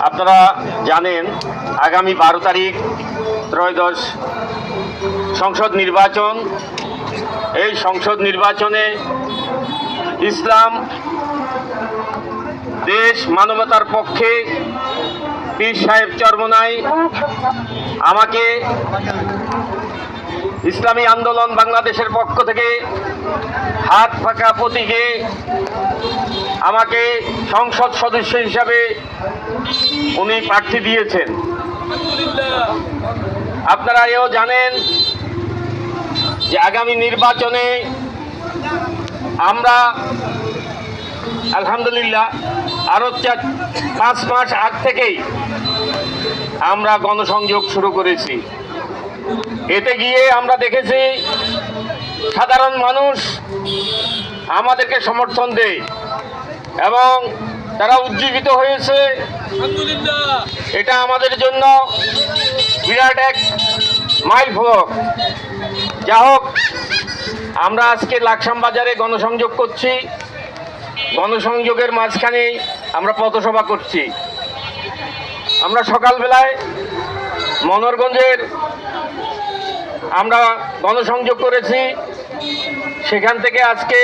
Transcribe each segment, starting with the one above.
আপনারা জানেন আগামী 12 তারিখ ত্রয়োদশ সংসদ নির্বাচন। এই সংসদ নির্বাচনে ইসলাম, দেশ, মানবতার পক্ষে পীর সাহেব চরমোনাই আমাকে ইসলামী আন্দোলন বাংলাদেশের পক্ষ থেকে হাত পাকা প্রতীকে আমাকে সংসদ সদস্য হিসাবে উনি প্রার্থী দিয়েছেন। আপনারা এও জানেন যে আগামী নির্বাচনে আমরা আলহামদুলিল্লাহ আরও 5 মাস আগ থেকেই আমরা গণসংযোগ শুরু করেছি। এতে গিয়ে আমরা দেখেছি সাধারণ মানুষ আমাদেরকে সমর্থন দেয় এবং তারা উজ্জীবিত হয়েছে। এটা আমাদের জন্য বিরাট এক মাইল ফলক। যা হোক, আমরা আজকে লাকসাম বাজারে গণসংযোগ করছি। গণসংযোগের মাঝখানে আমরা পথসভা করছি। আমরা সকালবেলায় মনোহরগঞ্জের আমরা গণসংযোগ করেছি। সেখান থেকে আজকে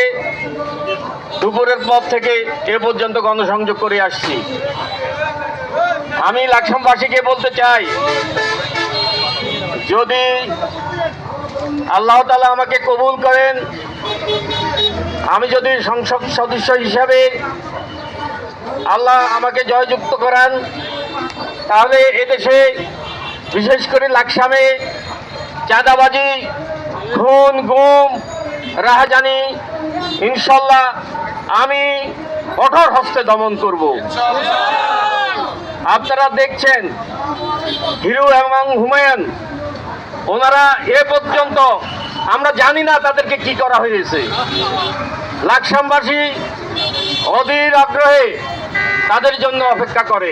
দুপুরের পর থেকে এ পর্যন্ত গণসংযোগ করে আসছি। আমি লাকসামবাসীকে বলতে চাই, যদি আল্লাহ তাআলা আমাকে কবুল করেন, আমি যদি সংসদ সদস্য হিসাবে আল্লাহ আমাকে জয়যুক্ত করান, তাহলে এদেশে বিশেষ করে লাকসামে চাঁদাবাজি, খুন, গুম, রাহাজানি ইনশাল্লাহ আমি কঠোর হস্তে দমন করব। আপনারা দেখছেন হিরু এবং হুমায়ুন, ওনারা এ পর্যন্ত আমরা জানি না তাদেরকে কি করা হয়েছে। লাকসামবাসী অধীর আগ্রহে তাদের জন্য অপেক্ষা করে,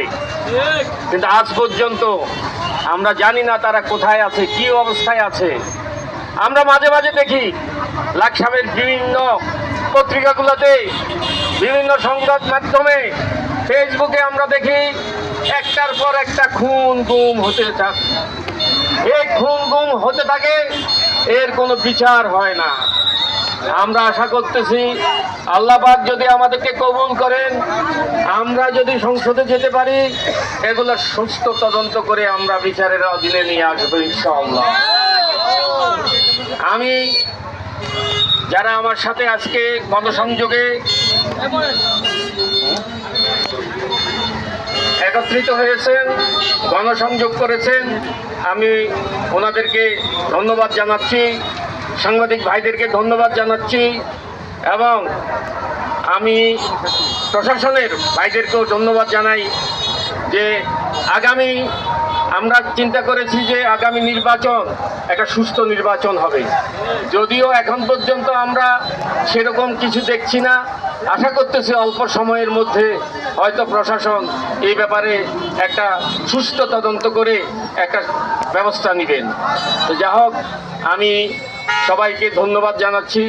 কিন্তু আজ পর্যন্ত আমরা জানি না তারা কোথায় আছে, কি অবস্থায় আছে। আমরা মাঝে মাঝে দেখি লাকসামের বিভিন্ন পত্রিকাগুলোতে, বিভিন্ন সংবাদ মাধ্যমে, ফেসবুকে আমরা দেখি একটার পর একটা খুন গুম হতে থাকে। এই খুন গুম হতে থাকে, এর কোনো বিচার হয় না। আমরা আশা করতেছি আল্লাহ পাক যদি আমাদেরকে কবুল করেন, আমরা যদি সংসদে যেতে পারি, এগুলো সুষ্ঠু তদন্ত করে আমরা বিচারের অধীনে নিয়ে আসবো ইনশাআল্লাহ। আমি যারা আমার সাথে আজকে গণসংযোগে একত্রিত হয়েছেন, গণসংযোগ করেছেন, আমি ওনাদেরকে ধন্যবাদ জানাচ্ছি। সাংবাদিক ভাইদেরকে ধন্যবাদ জানাচ্ছি এবং আমি প্রশাসনের ভাইদেরকেও ধন্যবাদ জানাই যে আগামী আমরা চিন্তা করেছি যে আগামী নির্বাচন একটা সুস্থ নির্বাচন হবে। যদিও এখন পর্যন্ত আমরা সেরকম কিছু দেখছি না। আশা করতেছি অল্প সময়ের মধ্যে হয়তো প্রশাসন এই ব্যাপারে একটা সুষ্ঠু তদন্ত করে একটা ব্যবস্থা নেবেন। তো যা হোক, আমি সবাইকে ধন্যবাদ জানাচ্ছি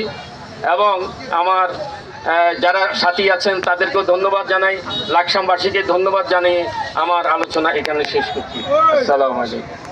এবং আমার যারা সাথী আছেন তাদেরকেও ধন্যবাদ জানাই। লাকসামবাসীকে ধন্যবাদ জানিয়ে আমার আলোচনা এখানে শেষ করছি। আসসালামু আলাইকুম।